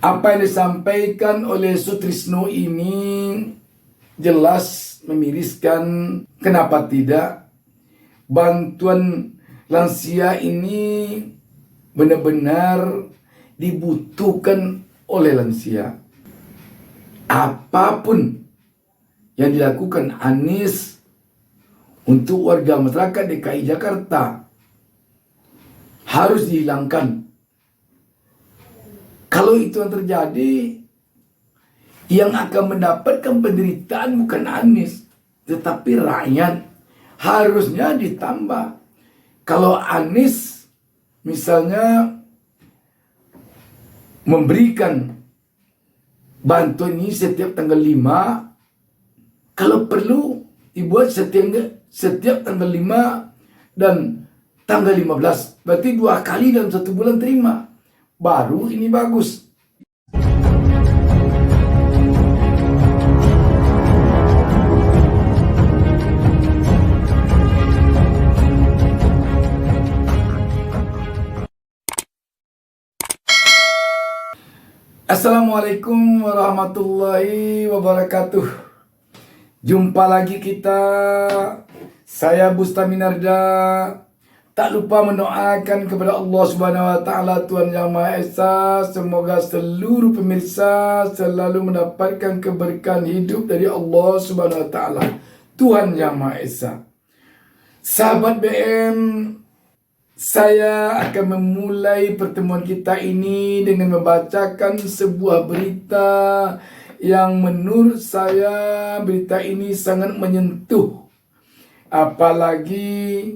Apa yang disampaikan oleh Sutrisno ini jelas memiriskan. Kenapa tidak? Bantuan lansia ini benar-benar dibutuhkan oleh lansia. Apapun yang dilakukan Anies untuk warga masyarakat DKI Jakarta harus dihilangkan. Kalau itu yang terjadi, yang akan mendapatkan penderitaan bukan Anies, tetapi rakyat. Harusnya ditambah. Kalau Anies misalnya memberikan bantuan ini setiap tanggal 5, kalau perlu dibuat setiap tanggal 5 dan tanggal 15. Berarti 2 kali dalam 1 bulan terima. Baru ini bagus. Assalamualaikum warahmatullahi wabarakatuh. Jumpa lagi kita. Saya Bustaminarda. Tak lupa mendoakan kepada Allah Subhanahu wa taala, Tuhan Yang Maha Esa, semoga seluruh pemirsa selalu mendapatkan keberkahan hidup dari Allah Subhanahu wa taala, Tuhan Yang Maha Esa. Sahabat BM, saya akan memulai pertemuan kita ini dengan membacakan sebuah berita yang menurut saya berita ini sangat menyentuh, apalagi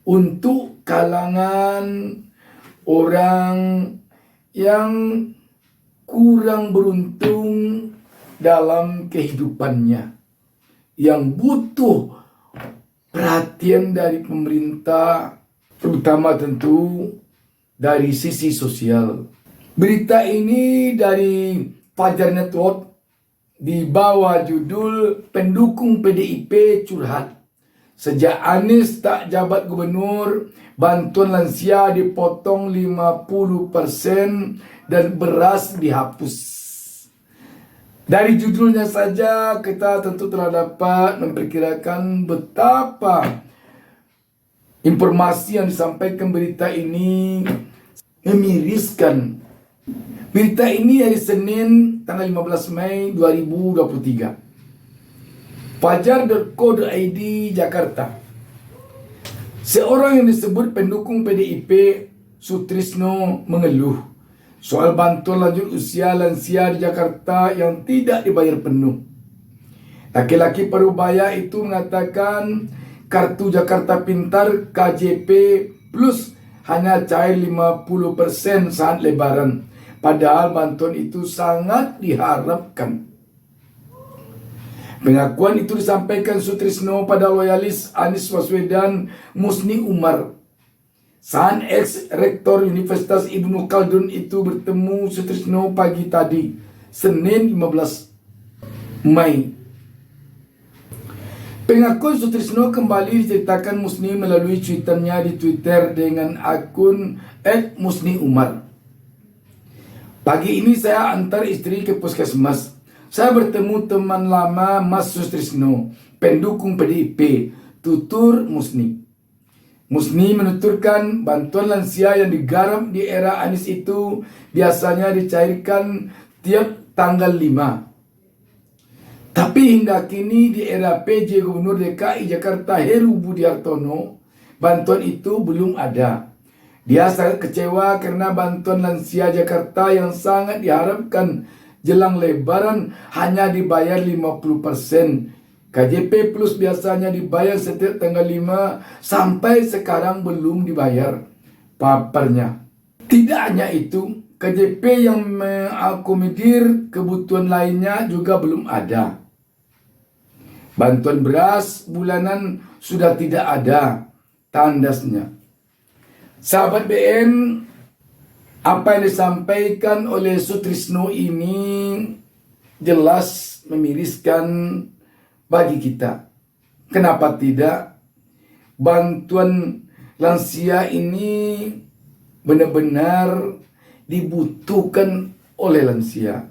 untuk kalangan orang yang kurang beruntung dalam kehidupannya, yang butuh perhatian dari pemerintah, terutama tentu dari sisi sosial. Berita ini dari Fajar Network di bawah judul "Pendukung PDIP curhat. Sejak Anies tak jabat gubernur, bantuan lansia dipotong 50% dan beras dihapus." Dari judulnya saja kita tentu telah dapat memperkirakan betapa informasi yang disampaikan berita ini memiriskan. Berita ini hari Senin tanggal 15 Mei 2023. Fajar.co.id Jakarta. Seorang yang disebut pendukung PDIP, Sutrisno, mengeluh soal bantuan lanjut usia lansia di Jakarta yang tidak dibayar penuh. Laki-laki parubaya itu mengatakan kartu Jakarta Pintar KJP Plus hanya cair 50% saat Lebaran, padahal bantuan itu sangat diharapkan. Pengakuan itu disampaikan Sutrisno pada loyalis Anies Baswedan, Musni Umar. Sang ex-rektor Universitas Ibnu Khaldun itu bertemu Sutrisno pagi tadi, Senin 15 Mei. Pengakuan Sutrisno kembali diceritakan Musni melalui cuitannya di Twitter dengan akun @musniumar. Pagi ini saya antar istri ke puskesmas. Saya bertemu teman lama Mas Sutrisno, pendukung PDIP, tutur Musni. Musni menuturkan bantuan lansia yang digarap di era Anies itu biasanya dicairkan tiap tanggal 5. Tapi hingga kini di era PJ Gubernur DKI Jakarta Heru Budi Hartono, bantuan itu belum ada. Dia sangat kecewa karena bantuan lansia Jakarta yang sangat diharapkan jelang Lebaran hanya dibayar 50%. KJP Plus biasanya dibayar setiap tanggal 5, sampai sekarang belum dibayar, paparnya. Tidak hanya itu, KJP yang mengakomodir kebutuhan lainnya juga belum ada. Bantuan beras bulanan sudah tidak ada, tandasnya. Sahabat BN, apa yang disampaikan oleh Sutrisno ini jelas memiriskan bagi kita. Kenapa tidak? Bantuan lansia ini benar-benar dibutuhkan oleh lansia.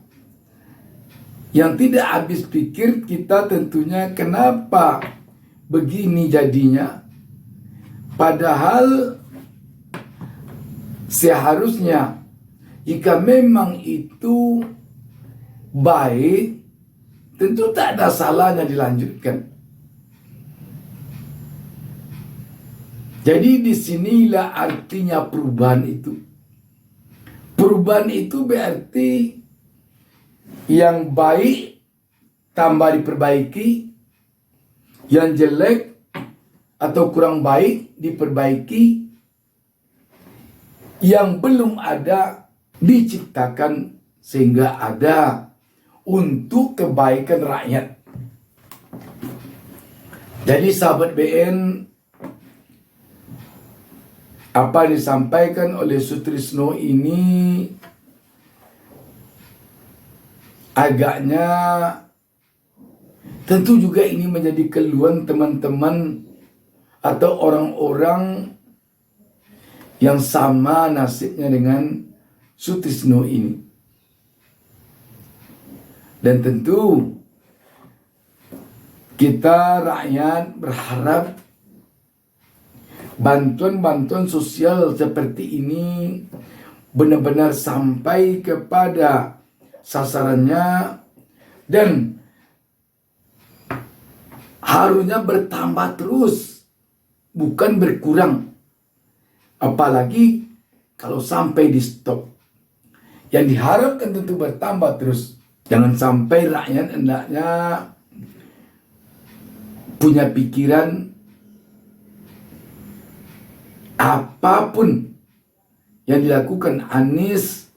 Yang tidak habis pikir kita tentunya kenapa begini jadinya. Padahal seharusnya jika memang itu baik, tentu tak ada salahnya dilanjutkan. Jadi disinilah artinya perubahan itu. Perubahan itu berarti yang baik tambah diperbaiki, yang jelek atau kurang baik diperbaiki, yang belum ada diciptakan sehingga ada untuk kebaikan rakyat. Jadi sahabat BN, apa yang disampaikan oleh Sutrisno ini agaknya tentu juga ini menjadi keluhan teman-teman atau orang-orang yang sama nasibnya dengan Sutrisno ini. Dan tentu kita rakyat berharap bantuan-bantuan sosial seperti ini benar-benar sampai kepada sasarannya dan harusnya bertambah terus, bukan berkurang. Apalagi kalau sampai di stop. Yang diharapkan tentu bertambah terus. Jangan sampai rakyat hendaknya punya pikiran apapun yang dilakukan Anies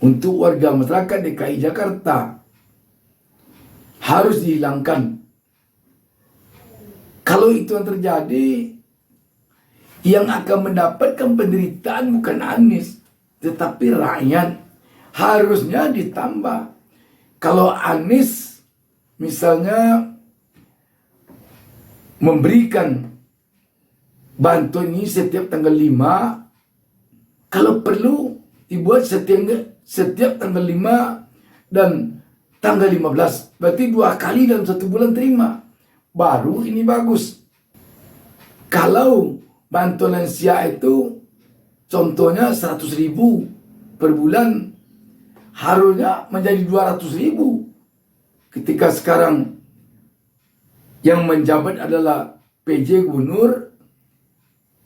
untuk warga masyarakat DKI Jakarta harus dihilangkan. Kalau itu yang terjadi, yang akan mendapatkan penderitaan bukan Anies, tetapi rakyat. Harusnya ditambah. Kalau Anies misalnya memberikan bantuan ini setiap tanggal 5, kalau perlu dibuat setiap tanggal 5 dan tanggal 15. Berarti 2 kali dalam 1 bulan terima. Baru ini bagus. Kalau bantuan lansia itu contohnya 100.000 per bulan, harusnya menjadi 200.000. Ketika sekarang yang menjabat adalah PJ Gubernur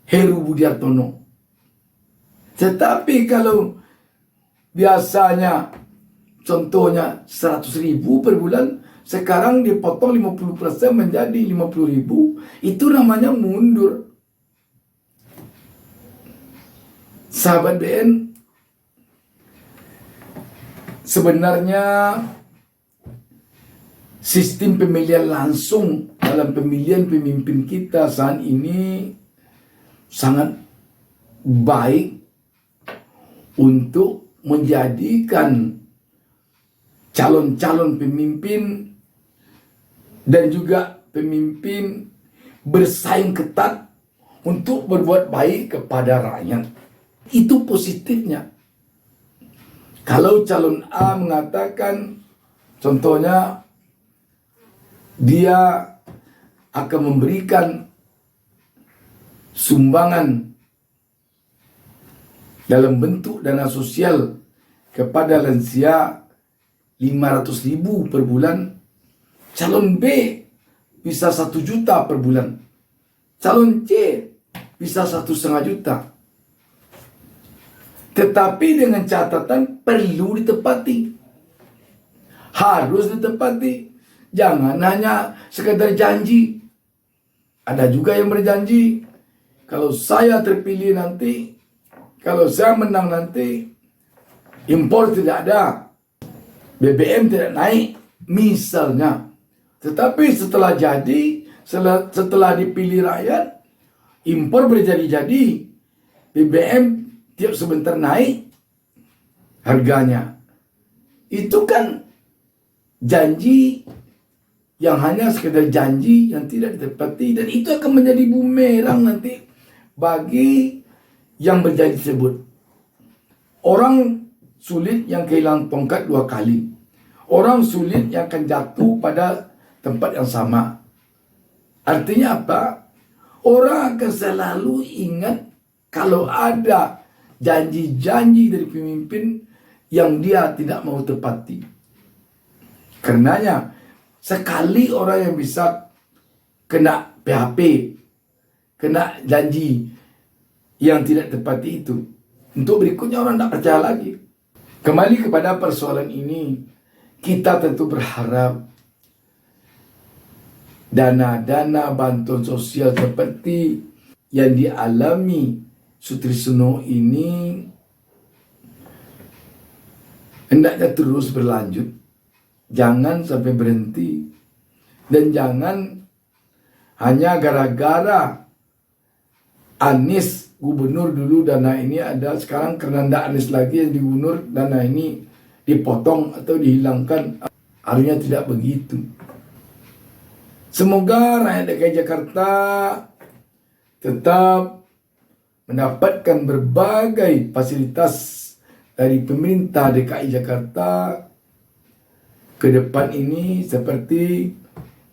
Heru Budi Hartono. Tetapi kalau biasanya contohnya 100.000 per bulan, sekarang dipotong 50% menjadi 50.000, itu namanya mundur. Sahabat BN, sebenarnya sistem pemilihan langsung dalam pemilihan pemimpin kita saat ini sangat baik untuk menjadikan calon-calon pemimpin dan juga pemimpin bersaing ketat untuk berbuat baik kepada rakyat. Itu positifnya. Kalau calon A mengatakan, contohnya, dia akan memberikan sumbangan dalam bentuk dana sosial kepada lansia 500.000 per bulan, calon B bisa 1 juta per bulan, calon C bisa 1,5 juta. Tetapi dengan catatan perlu ditepati, harus ditepati. Jangan hanya sekedar janji. Ada juga yang berjanji, kalau saya terpilih nanti, kalau saya menang nanti, impor tidak ada, BBM tidak naik, misalnya. Tetapi setelah jadi, setelah dipilih rakyat, impor berjadi-jadi, BBM tiap sebentar naik harganya. Itu kan janji yang hanya sekedar janji yang tidak ditepati, dan itu akan menjadi bumerang nanti bagi yang berjanji tersebut. Orang sulit yang kehilangan tongkat 2 kali. Orang sulit yang akan jatuh pada tempat yang sama. Artinya apa? Orang akan selalu ingat kalau ada janji-janji dari pemimpin yang dia tidak mau tepati. Karenanya, sekali orang yang bisa kena PHP, kena janji yang tidak tepati itu, untuk berikutnya orang tidak percaya lagi. Kembali kepada persoalan ini, kita tentu berharap dana-dana bantuan sosial seperti yang dialami Sutrisno ini hendaknya terus berlanjut, jangan sampai berhenti, dan jangan hanya gara-gara Anies gubernur dulu dana ini ada, sekarang karena tidak Anies lagi yang di gubernur dana ini dipotong atau dihilangkan. Harusnya tidak begitu. Semoga rakyat DKI Jakarta tetap mendapatkan berbagai fasilitas dari pemerintah DKI Jakarta ke depan ini, seperti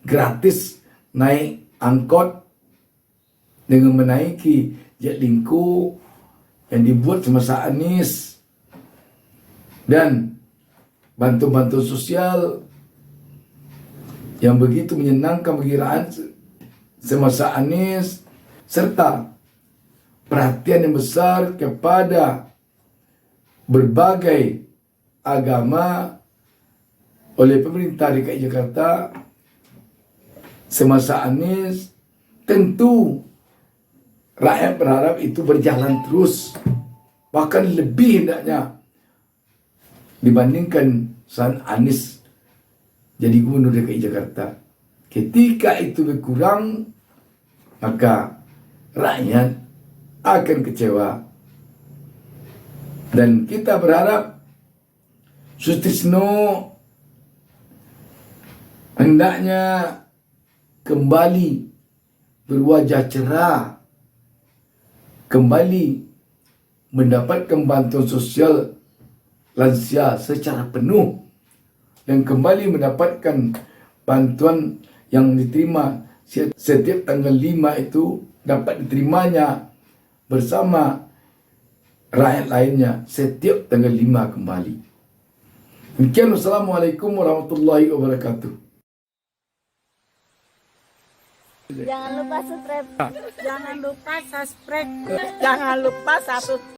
gratis naik angkot dengan menaiki Jaklingko yang dibuat semasa Anies, dan bantuan-bantuan sosial yang begitu menyenangkan bagi rakyat semasa Anies, serta perhatian yang besar kepada berbagai agama oleh pemerintah DKI Jakarta semasa Anies. Tentu rakyat berharap itu berjalan terus, bahkan lebih hendaknya dibandingkan saat Anies jadi gubernur DKI Jakarta. Ketika itu berkurang, maka rakyat akan kecewa. Dan kita berharap Sutrisno hendaknya kembali berwajah cerah, kembali mendapatkan bantuan sosial lansia secara penuh, dan kembali mendapatkan bantuan yang diterima setiap tanggal 5 itu dapat diterimanya bersama rakyat lainnya setiap tanggal 5 kembali. Demikian, wassalamualaikum warahmatullahi wabarakatuh. Jangan lupa subscribe. Jangan lupa subscribe. Jangan lupa subscribe.